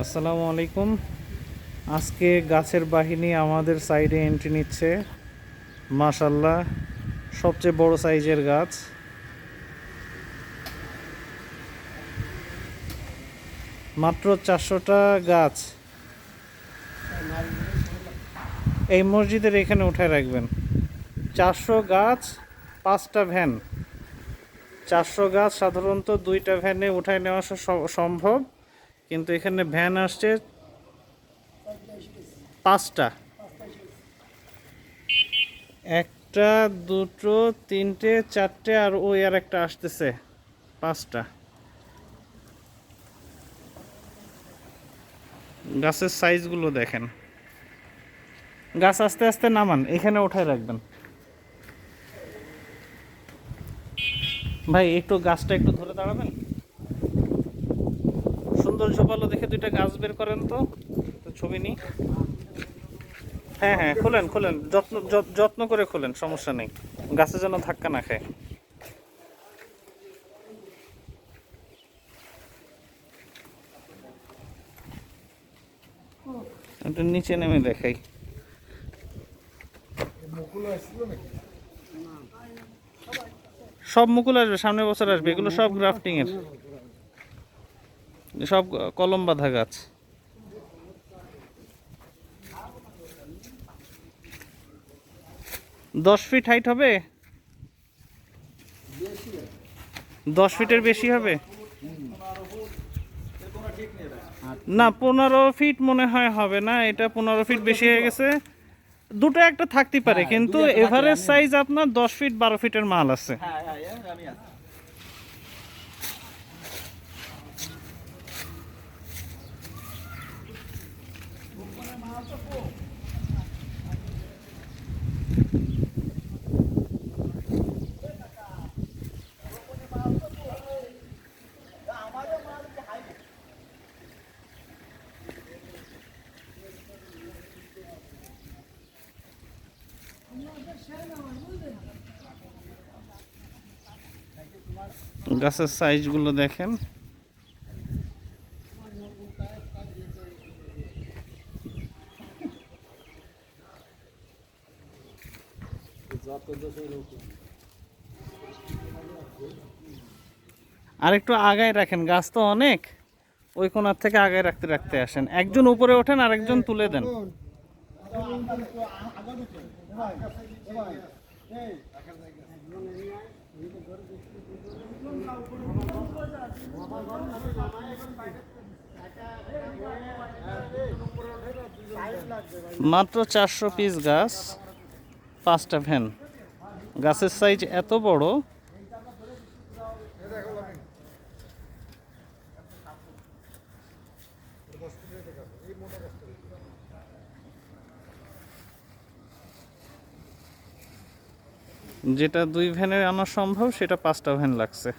আসসালামু আলাইকুম। আজকে গাছের বাহিনী আমাদের সাইডে এন্ট্রি নিচ্ছে। মাশাআল্লাহ, সবচেয়ে বড় সাইজের গাছ। মাত্র 400টা গাছ এই মসজিদের এখানে উঠায় রাখবেন। 400 গাছ, 5টা ভ্যান। 400 গাছ সাধারণত 2টা ভ্যানে উঠায় নেওয়া সম্ভব, কিন্তু এখানে ভ্যান আসছে 5টা। একটা, দুটো, তিনটে, চারটে, আর ওই আর একটা আসতেছে, 5টা। গাছের সাইজগুলো দেখেন। গাছ আস্তে আস্তে নামান, এখানে উঠায় রাখবেন। ভাই একটু গাছটা একটু ধরে দাঁড়াবেন। সুন্দর ঝোপালো দেখে 2টা গাছ বের করেন তো, ছবি নিই। হ্যাঁ হ্যাঁ, খোলেন খোলেন, যত্ন করে খোলেন, সমস্যা নেই, গাছে যেন ধাক্কা না খায়। একটু নিচে নেমে দেখাই। সব মুকুল আসবে, সামনের বছর আসবে। এগুলো সব গ্রাফটিং এর, সব কলম বাঁধা গাছ। দশ ফিট হাইট হবে, 10 ফিটের বেশি হবে না। 15 ফিট মনে হয় হবে না, এটা 15 ফিট বেশি হয়ে গেছে। দুটো একটা থাকতে পারে, কিন্তু এভারেজ সাইজ আপনার 10 ফিট 12 ফিটের মাল আছে। গাছের সাইজগুলো দেখেন। আর একটু আগায় রাখেন, গাছ তো অনেক। ওই কোণার থেকে আগায় রাখতে রাখতে আসেন, একজন উপরে ওঠেন আর একজন তুলে দেন। মাত্র 400 পিস গাছ, 5টা ভ্যান। গাছের সাইজ এত বড়। যেটা 2 ভ্যানে আনা সম্ভব, সেটা 5টা ভ্যান লাগছে।